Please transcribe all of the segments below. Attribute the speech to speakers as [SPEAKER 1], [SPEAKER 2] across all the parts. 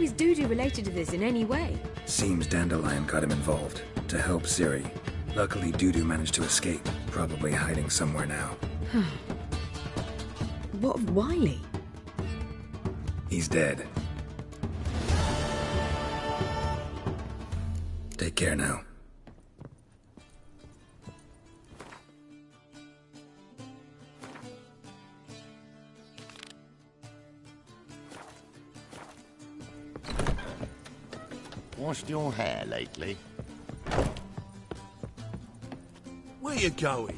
[SPEAKER 1] is Dudu related to this in any way?
[SPEAKER 2] Seems Dandelion got him involved, to help Ciri. Luckily, Dudu managed to escape, probably hiding somewhere now.
[SPEAKER 1] What of Wiley?
[SPEAKER 2] He's dead. Take care now.
[SPEAKER 3] Washed your hair lately?
[SPEAKER 4] Where you going?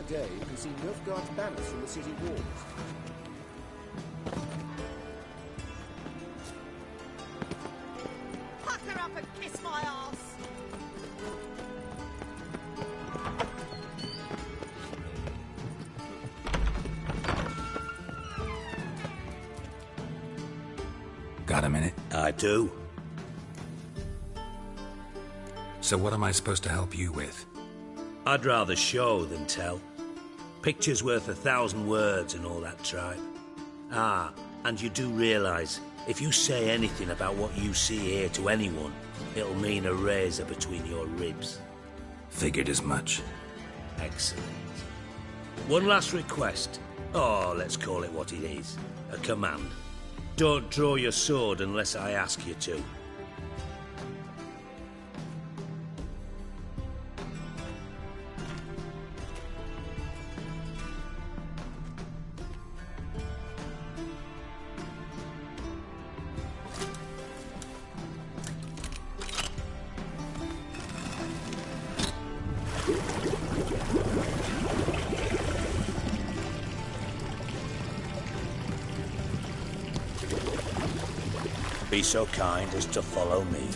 [SPEAKER 5] Day, you can see Nilfgaard's banners from the city walls.
[SPEAKER 6] Pucker up and kiss my ass!
[SPEAKER 2] Got a minute?
[SPEAKER 4] I do.
[SPEAKER 2] So what am I supposed to help you with?
[SPEAKER 4] I'd rather show than tell. Picture's worth 1,000 words and all that tripe. Ah, and you do realise, if you say anything about what you see here to anyone, it'll mean a razor between your ribs.
[SPEAKER 2] Figured as much.
[SPEAKER 4] Excellent. One last request. Oh, let's call it what it is. A command. Don't draw your sword unless I ask you to. Be so kind as to follow me.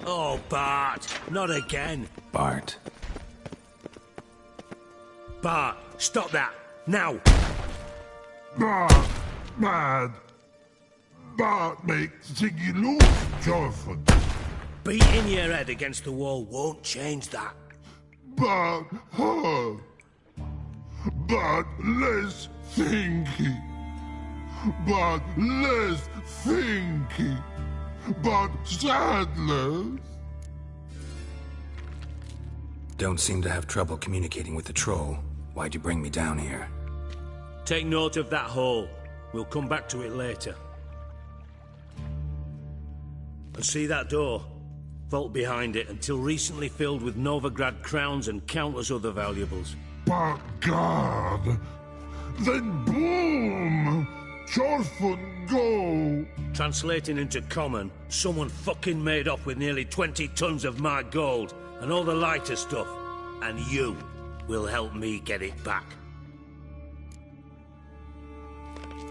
[SPEAKER 4] Oh, Bart, not again.
[SPEAKER 2] Bart.
[SPEAKER 4] Bart, stop that, now!
[SPEAKER 7] Bart, mad. Bart makes Ziggy lose, Jonathan.
[SPEAKER 4] Beating your head against the wall won't change that.
[SPEAKER 7] Bart, hard. Bart, less thinky. Bart, less thinky. But sadness.
[SPEAKER 2] Don't seem to have trouble communicating with the troll. Why'd you bring me down here?
[SPEAKER 4] Take note of that hole. We'll come back to it later. And see that door? Vault behind it, until recently filled with Novigrad crowns and countless other valuables.
[SPEAKER 7] But God. Then boom! Chorfun go!
[SPEAKER 4] Translating into common, someone fucking made off with nearly 20 tons of my gold, and all the lighter stuff. And you will help me get it back.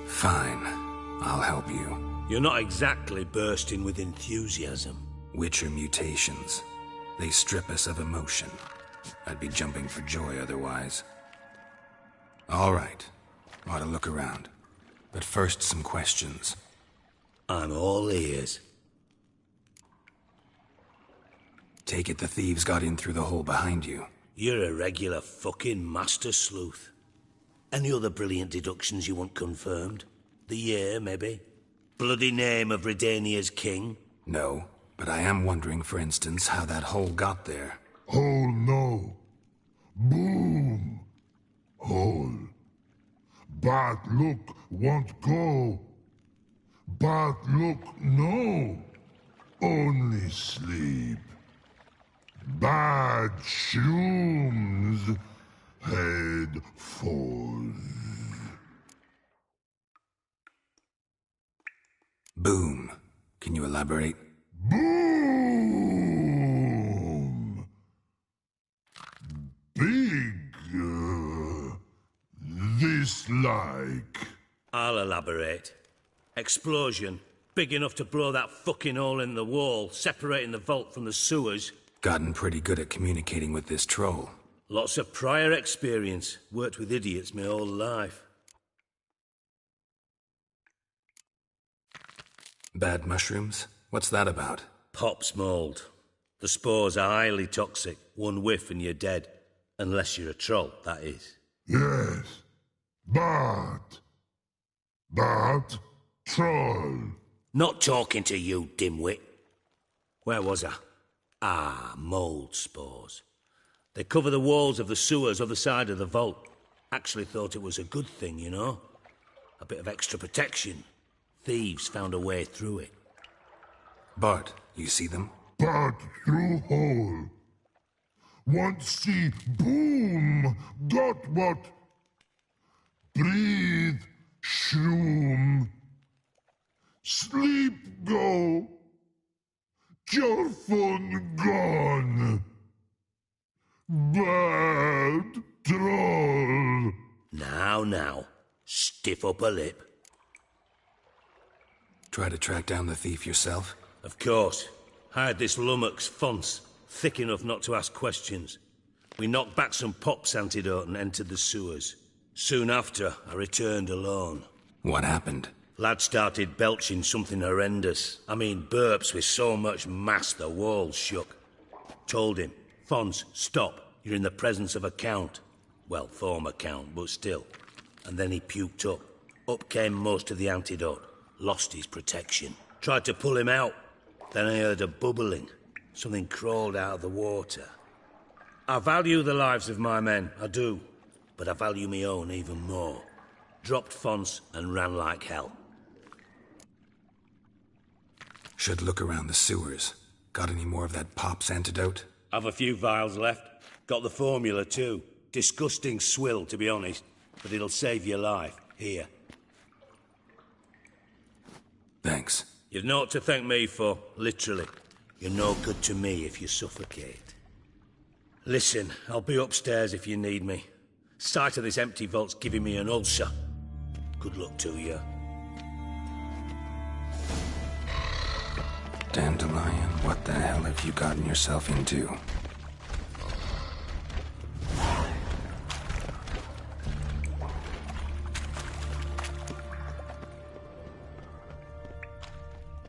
[SPEAKER 2] Fine. I'll help you.
[SPEAKER 4] You're not exactly bursting with enthusiasm.
[SPEAKER 2] Witcher mutations. They strip us of emotion. I'd be jumping for joy otherwise. All right. Ought to look around. But first, some questions.
[SPEAKER 4] I'm all ears.
[SPEAKER 2] Take it the thieves got in through the hole behind you.
[SPEAKER 4] You're a regular fucking master sleuth. Any other brilliant deductions you want confirmed? The year, maybe? Bloody name of Redania's king?
[SPEAKER 2] No, but I am wondering, for instance, how that hole got there.
[SPEAKER 7] Hole no. Boom. Hole. Bad look won't go. Bad look no. only sleep. Bad shrooms head foes.
[SPEAKER 2] Boom. Can you elaborate?
[SPEAKER 7] Boom! Big, this like.
[SPEAKER 4] I'll elaborate. Explosion. Big enough to blow that fucking hole in the wall, separating the vault from the sewers.
[SPEAKER 2] Gotten pretty good at communicating with this troll.
[SPEAKER 4] Lots of prior experience. Worked with idiots my whole life.
[SPEAKER 2] Bad mushrooms? What's that about?
[SPEAKER 4] Pops mold. The spores are highly toxic. One whiff and you're dead. Unless you're a troll, that is.
[SPEAKER 7] Yes. But troll.
[SPEAKER 4] Not talking to you, dimwit. Where was I? Ah, mold spores. They cover the walls of the sewers other side of the vault. Actually thought it was a good thing, you know? A bit of extra protection. Thieves found a way through it.
[SPEAKER 2] Bart, you see them?
[SPEAKER 7] But through hole. Want see boom. Got what? Breathe. Shroom. Sleep go. Your phone gone. Bad troll.
[SPEAKER 4] Now. Stiff upper lip.
[SPEAKER 2] Try to track down the thief yourself?
[SPEAKER 4] Of course. Hired this lummox Fonce, thick enough not to ask questions. We knocked back some Pop's antidote and entered the sewers. Soon after, I returned alone.
[SPEAKER 2] What happened?
[SPEAKER 4] Lad started belching something horrendous. I mean, burps with so much mass the walls shook. Told him, Fonce, stop. You're in the presence of a count. Well, former count, but still. And then he puked up. Up came most of the antidote. Lost his protection. Tried to pull him out. Then I heard a bubbling. Something crawled out of the water. I value the lives of my men, I do. But I value my own even more. Dropped Fonce and ran like hell.
[SPEAKER 2] Should look around the sewers. Got any more of that Pop's antidote?
[SPEAKER 4] I've a few vials left. Got the formula too. Disgusting swill, to be honest. But it'll save your life. Here.
[SPEAKER 2] Thanks.
[SPEAKER 4] You've naught to thank me for, literally. You're no good to me if you suffocate. Listen, I'll be upstairs if you need me. Sight of this empty vault's giving me an ulcer. Good luck to you.
[SPEAKER 2] Dandelion, what the hell have you gotten yourself into?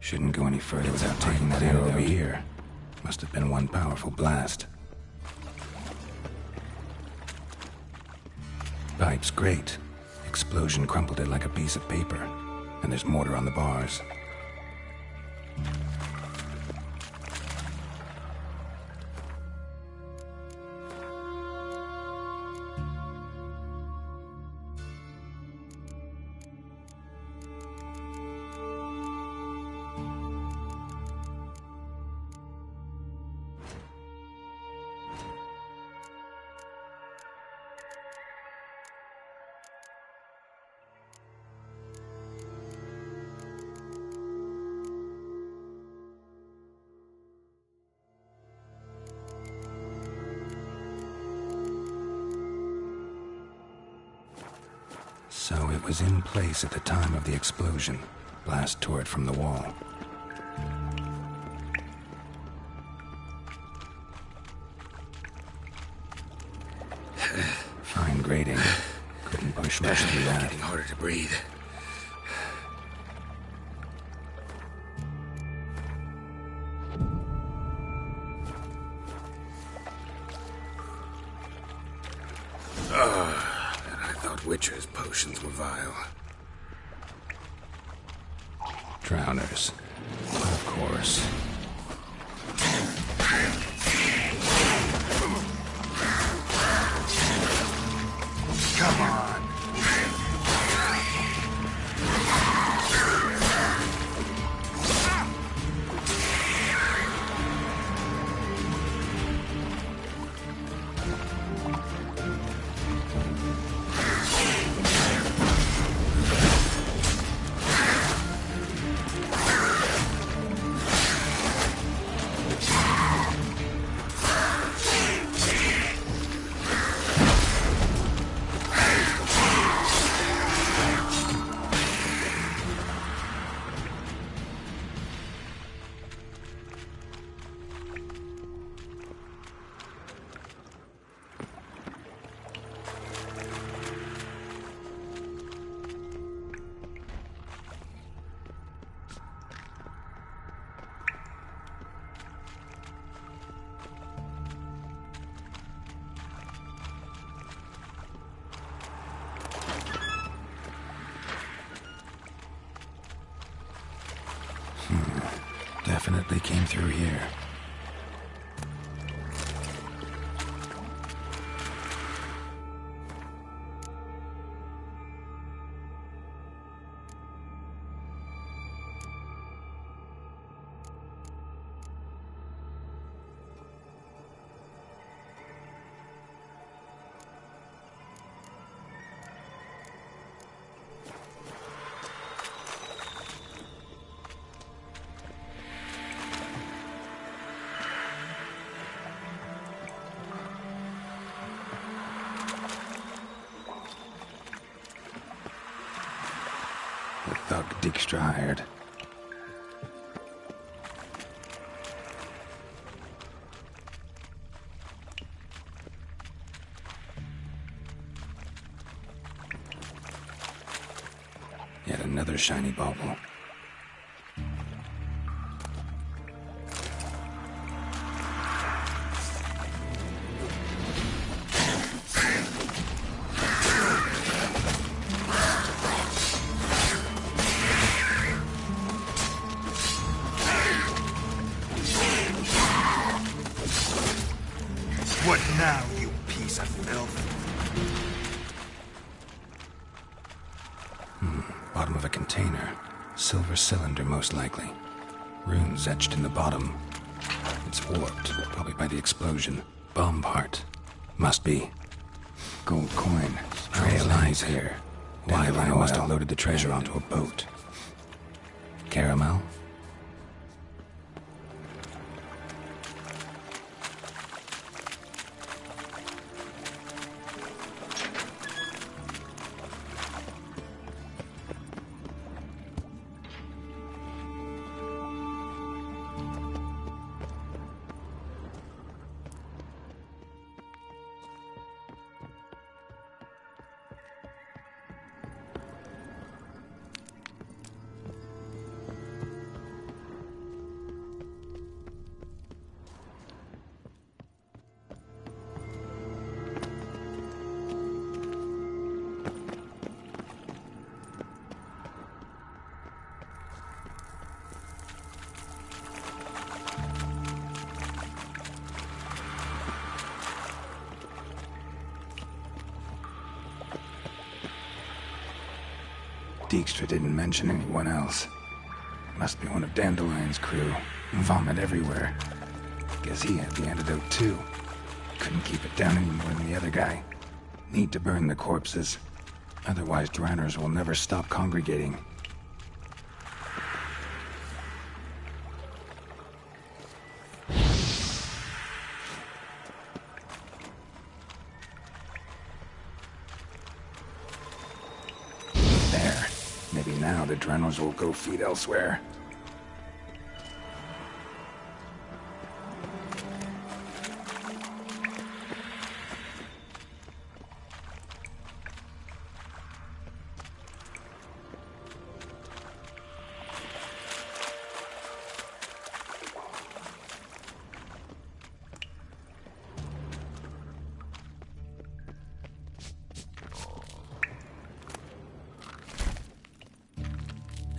[SPEAKER 2] Shouldn't go any further without taking that arrow over here. Must have been one powerful blast. Pipe's great. Explosion crumpled it like a piece of paper. And there's mortar on the bars. So it was in place at the time of the explosion. Blast tore it from the wall. Fine grading. Couldn't push much through that. Getting harder to breathe. Witcher's potions were vile. Drowners. Of course. Come on. hope they came through here. The thug Dijkstra hired. Yet another shiny bauble.
[SPEAKER 8] What now, you piece of filth?
[SPEAKER 2] Bottom of a container. Silver cylinder, most likely. Runes etched in the bottom. It's warped, probably by the explosion. Bomb part. Must be. Gold coin. Trail lies here. Dandelion must have loaded the treasure onto a boat. Caramel? Dijkstra didn't mention anyone else. Must be one of Dandelion's crew. Vomit everywhere. Guess he had the antidote too. Couldn't keep it down any more than the other guy. Need to burn the corpses. Otherwise, drowners will never stop congregating. There. Maybe now the drowners will go feed elsewhere.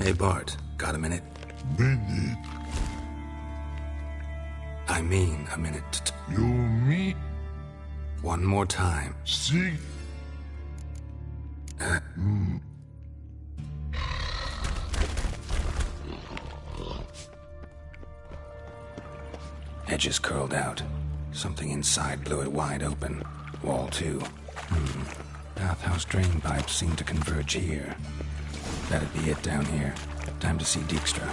[SPEAKER 2] Hey, Bart. Got a minute?
[SPEAKER 7] Minute.
[SPEAKER 2] I mean a minute.
[SPEAKER 7] You mean
[SPEAKER 2] One more time.
[SPEAKER 7] see?
[SPEAKER 2] Edges curled out. Something inside blew it wide open. Wall too. Bathhouse drain pipes seem to converge here. That'd be it down here. Time to see Dijkstra.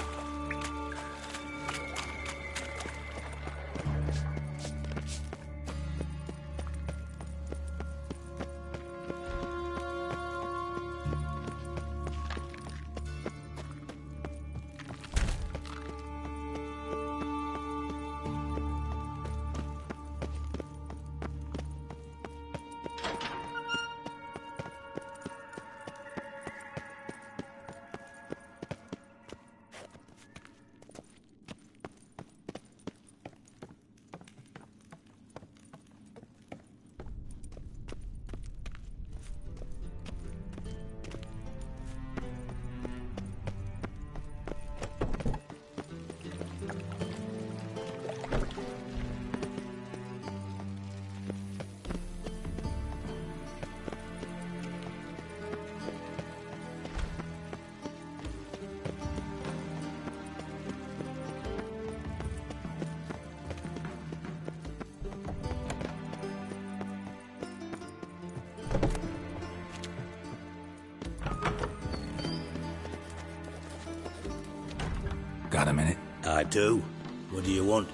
[SPEAKER 2] Got a minute?
[SPEAKER 4] I do. What do you want?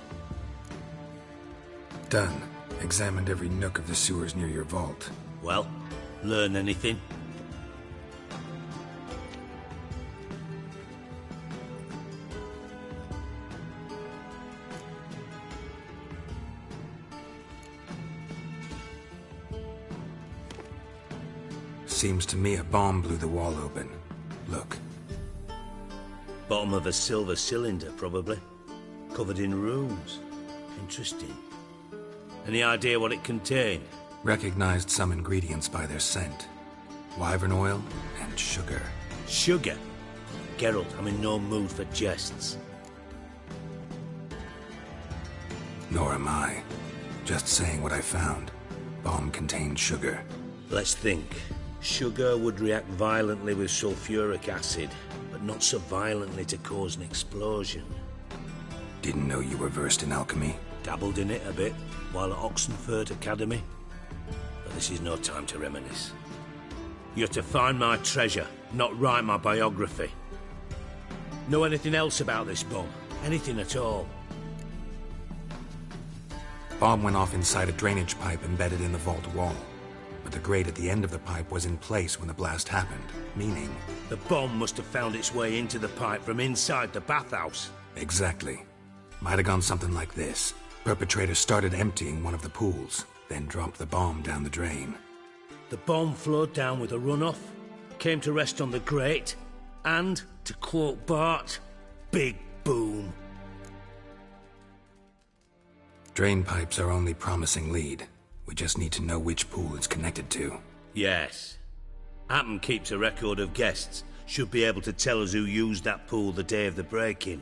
[SPEAKER 2] Done. Examined every nook of the sewers near your vault.
[SPEAKER 4] Well, learn anything?
[SPEAKER 2] Seems to me a bomb blew the wall open. Look.
[SPEAKER 4] Bottom of a silver cylinder, probably. Covered in runes. Interesting. Any idea what it contained?
[SPEAKER 2] Recognized some ingredients by their scent. Wyvern oil and sugar.
[SPEAKER 4] Sugar? Gerald, I'm in no mood for jests.
[SPEAKER 2] Nor am I. Just saying what I found. Bomb contained sugar.
[SPEAKER 4] Let's think. Sugar would react violently with sulfuric acid, but not so violently to cause an explosion.
[SPEAKER 2] Didn't know you were versed in alchemy.
[SPEAKER 4] Dabbled in it a bit while at Oxenford Academy. But this is no time to reminisce. You're to find my treasure, not write my biography. Know anything else about this bomb? Anything at all?
[SPEAKER 2] Bomb went off inside a drainage pipe embedded in the vault wall. But the grate at the end of the pipe was in place when the blast happened, meaning...
[SPEAKER 4] The bomb must have found its way into the pipe from inside the bathhouse.
[SPEAKER 2] Exactly. Might have gone something like this. Perpetrator started emptying one of the pools, then dropped the bomb down the drain.
[SPEAKER 4] The bomb flowed down with a runoff, came to rest on the grate, and, to quote Bart, big boom.
[SPEAKER 2] Drain pipes are only promising lead. We just need to know which pool it's connected to.
[SPEAKER 4] Yes. Hammond keeps a record of guests. Should be able to tell us who used that pool the day of the break-in.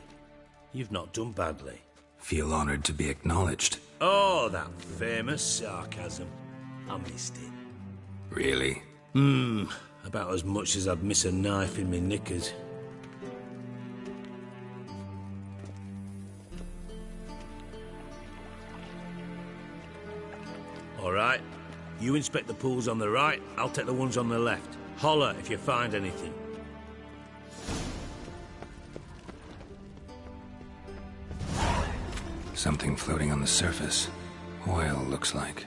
[SPEAKER 4] You've not done badly.
[SPEAKER 2] Feel honored to be acknowledged.
[SPEAKER 4] Oh, that famous sarcasm. I missed it.
[SPEAKER 2] Really?
[SPEAKER 4] About as much as I'd miss a knife in me knickers. All right. You inspect the pools on the right, I'll take the ones on the left. Holler if you find anything.
[SPEAKER 2] Something floating on the surface. Oil, looks like.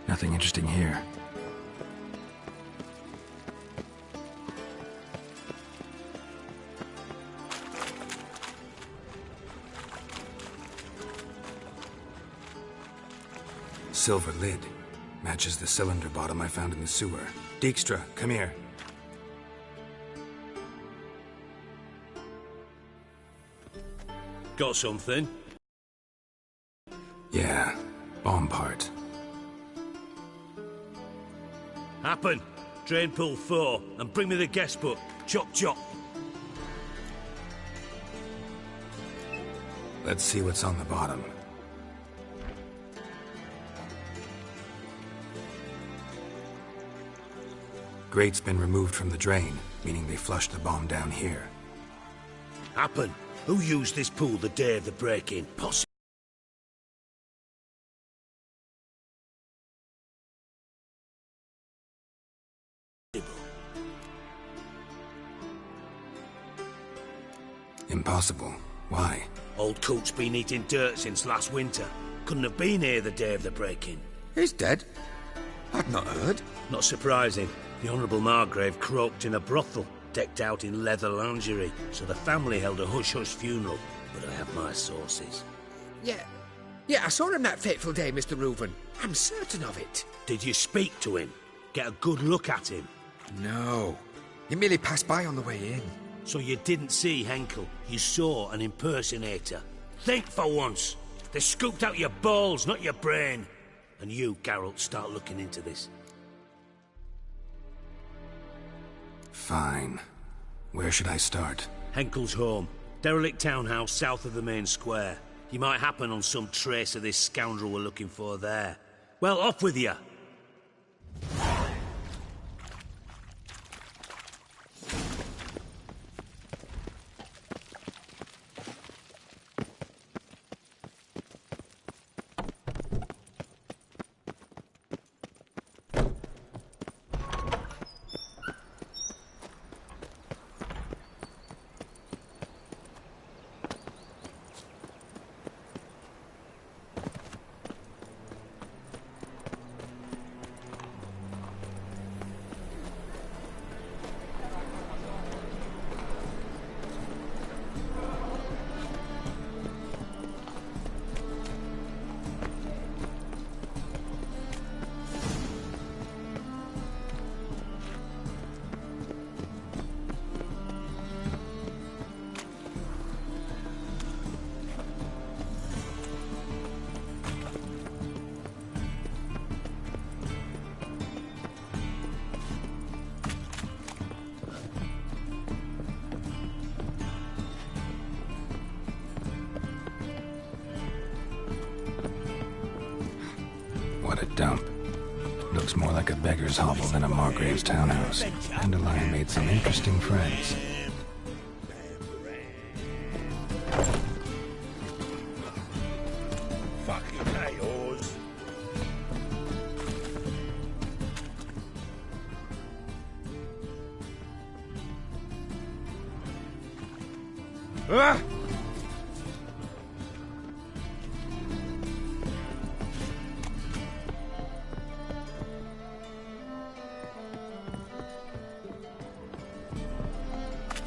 [SPEAKER 2] Nothing interesting here. Silver lid. Matches the cylinder bottom I found in the sewer. Dijkstra, come here.
[SPEAKER 4] Got something?
[SPEAKER 2] Yeah, bomb part.
[SPEAKER 4] Happen. Drain pool 4, and bring me the guest book. Chop chop.
[SPEAKER 2] Let's see what's on the bottom. Grate's been removed from the drain, meaning they flushed the bomb down here.
[SPEAKER 4] Happen. Who used this pool the day of the break-in? Possible.
[SPEAKER 2] Impossible. Why?
[SPEAKER 4] Old Coot's been eating dirt since last winter. Couldn't have been here the day of the break-in.
[SPEAKER 8] He's dead? I'd not heard.
[SPEAKER 4] Not surprising. The Honourable Margrave croaked in a brothel, decked out in leather lingerie, so the family held a hush-hush funeral. But I have my sources.
[SPEAKER 9] Yeah, I saw him that fateful day, Mr. Reuven. I'm certain of it.
[SPEAKER 4] Did you speak to him? Get a good look at him?
[SPEAKER 8] No. He merely passed by on the way in.
[SPEAKER 4] So you didn't see Henkel, you saw an impersonator. Think for once. They scooped out your balls, not your brain. And you, Gerald, start looking into this.
[SPEAKER 2] Fine. Where should I start?
[SPEAKER 4] Henkel's home. Derelict townhouse south of the main square. You might happen on some trace of this scoundrel we're looking for there. Well, off with you.
[SPEAKER 2] dump. Looks more like a beggar's hovel than a Margrave's townhouse. Dandelion made some interesting friends.
[SPEAKER 4] Fucking chaos.
[SPEAKER 3] Ah!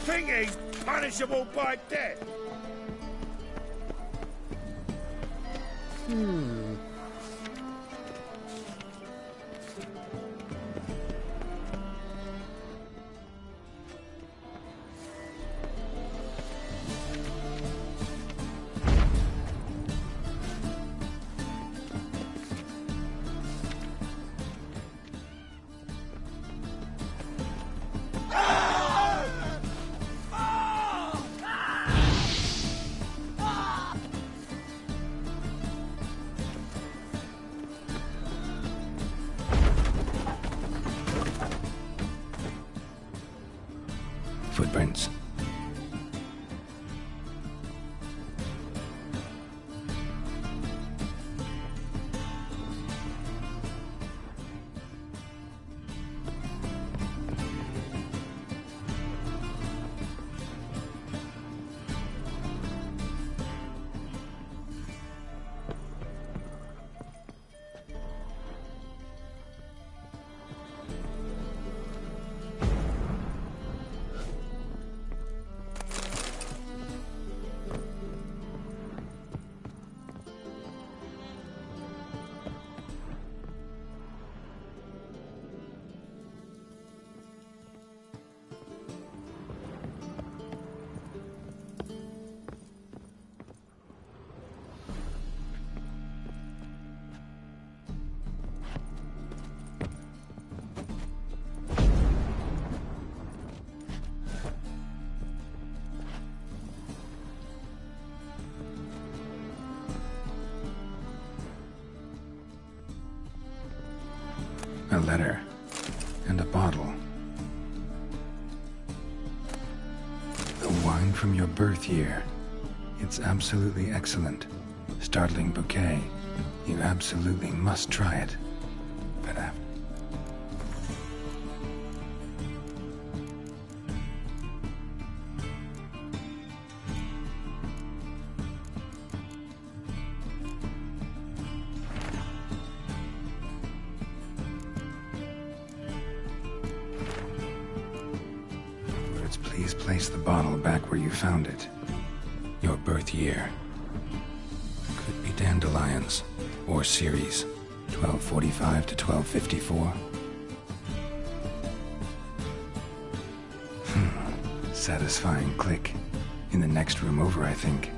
[SPEAKER 4] Thingy's punishable by death.
[SPEAKER 2] Footprints. A letter. And a bottle. The wine from your birth year. It's absolutely excellent. Startling bouquet. You absolutely must try it. But after... Please place the bottle back where you found it. Your birth year. Could be dandelions or series 1245 to 1254. Satisfying click. In the next room over, I think.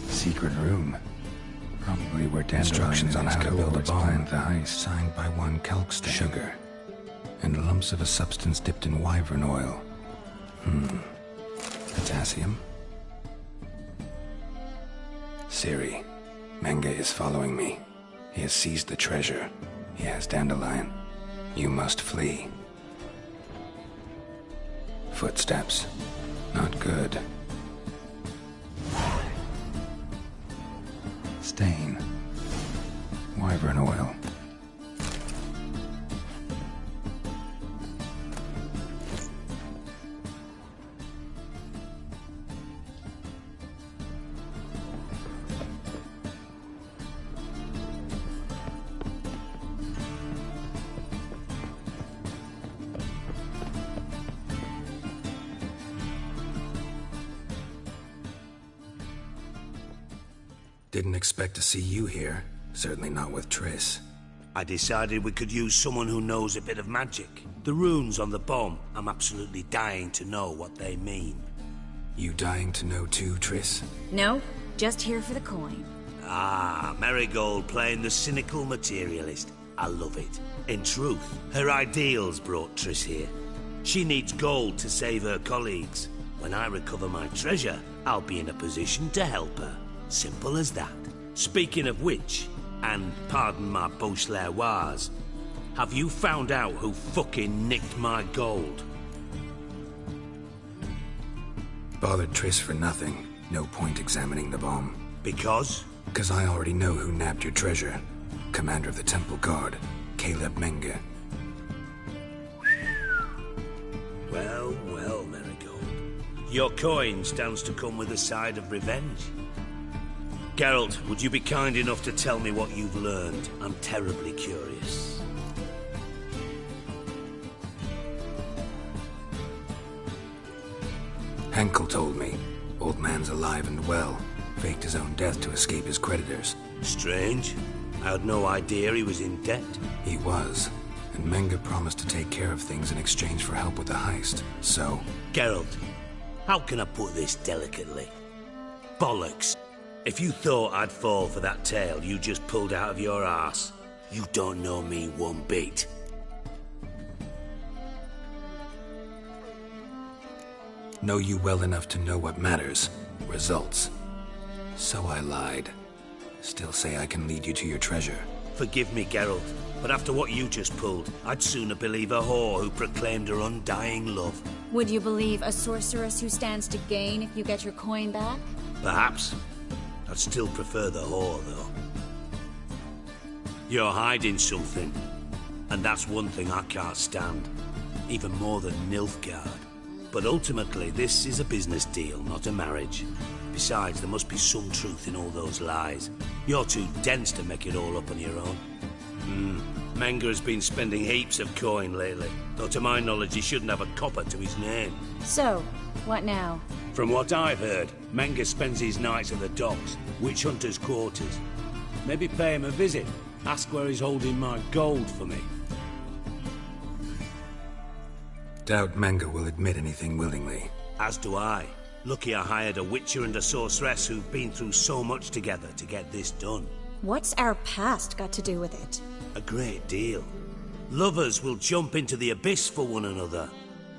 [SPEAKER 2] Secret room. Probably where instructions on how to build a bomb. The heist signed by one Kelkstain. Sugar. And lumps of a substance dipped in wyvern oil. Potassium. Siri. Menge is following me. He has seized the treasure. He has dandelion. You must flee. Footsteps. Not good. Stain. Wyvern oil. Didn't expect to see you here. Certainly not with Triss.
[SPEAKER 4] I decided we could use someone who knows a bit of magic. The runes on the bomb, I'm absolutely dying to know what they mean.
[SPEAKER 2] You dying to know too, Triss?
[SPEAKER 1] No, just here for the coin.
[SPEAKER 4] Ah, Marigold playing the cynical materialist. I love it. In truth, her ideals brought Triss here. She needs gold to save her colleagues. When I recover my treasure, I'll be in a position to help her. Simple as that. Speaking of which, and pardon my Beauclervoise, have you found out who fucking nicked my gold?
[SPEAKER 2] Bothered Triss for nothing. No point examining the bomb.
[SPEAKER 4] Because?
[SPEAKER 2] Because I already know who nabbed your treasure. Commander of the Temple Guard, Caleb Menge.
[SPEAKER 4] Well, well, Marigold. Your coin stands to come with a side of revenge. Gerald, would you be kind enough to tell me what you've learned? I'm terribly curious.
[SPEAKER 2] Henkel told me. Old man's alive and well. Faked his own death to escape his creditors.
[SPEAKER 4] Strange. I had no idea he was in debt.
[SPEAKER 2] He was. And Menge promised to take care of things in exchange for help with the heist. So...
[SPEAKER 4] Gerald, how can I put this delicately? Bollocks. If you thought I'd fall for that tale you just pulled out of your arse, you don't know me one bit.
[SPEAKER 2] Know you well enough to know what matters. Results. So I lied. Still say I can lead you to your treasure.
[SPEAKER 4] Forgive me, Gerald, but after what you just pulled, I'd sooner believe a whore who proclaimed her undying love.
[SPEAKER 1] Would you believe a sorceress who stands to gain if you get your coin back?
[SPEAKER 4] Perhaps. I'd still prefer the whore, though. You're hiding something, and that's one thing I can't stand. Even more than Nilfgaard. But ultimately, this is a business deal, not a marriage. Besides, there must be some truth in all those lies. You're too dense to make it all up on your own. Menge has been spending heaps of coin lately, though to my knowledge he shouldn't have a copper to his name.
[SPEAKER 1] So, what now?
[SPEAKER 4] From what I've heard, Menge spends his nights at the docks, witch hunters' quarters. Maybe pay him a visit, ask where he's holding my gold for me.
[SPEAKER 2] Doubt Menge will admit anything willingly.
[SPEAKER 4] As do I. Lucky I hired a witcher and a sorceress who've been through so much together to get this done.
[SPEAKER 1] What's our past got to do with it?
[SPEAKER 4] A great deal. Lovers will jump into the abyss for one another.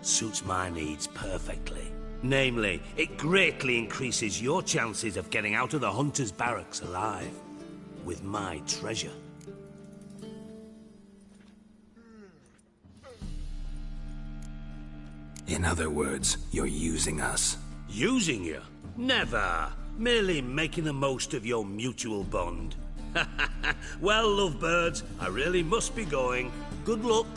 [SPEAKER 4] Suits my needs perfectly. Namely, it greatly increases your chances of getting out of the hunter's barracks alive. With my treasure.
[SPEAKER 2] In other words, you're using us.
[SPEAKER 4] Using you? Never. Merely making the most of your mutual bond. Well, lovebirds, I really must be going. Good luck.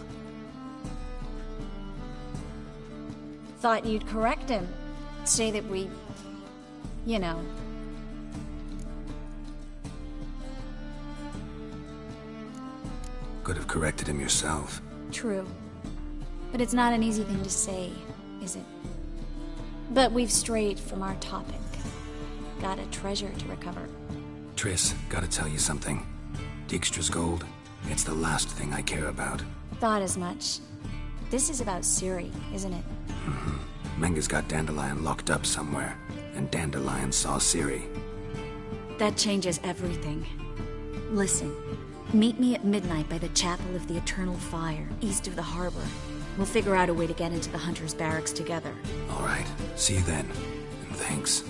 [SPEAKER 1] Thought you'd correct him. Say that we... you know...
[SPEAKER 2] Could have corrected him yourself.
[SPEAKER 1] True. But it's not an easy thing to say, is it? But we've strayed from our topic. Got a treasure to recover.
[SPEAKER 2] Triss, gotta tell you something. Dijkstra's gold, it's the last thing I care about.
[SPEAKER 1] Thought as much. This is about Ciri, isn't it?
[SPEAKER 2] Menge's got Dandelion locked up somewhere, and Dandelion saw Ciri.
[SPEAKER 1] That changes everything. Listen, meet me at midnight by the Chapel of the Eternal Fire, east of the harbor. We'll figure out a way to get into the Hunter's barracks together.
[SPEAKER 2] All right, see you then, and thanks.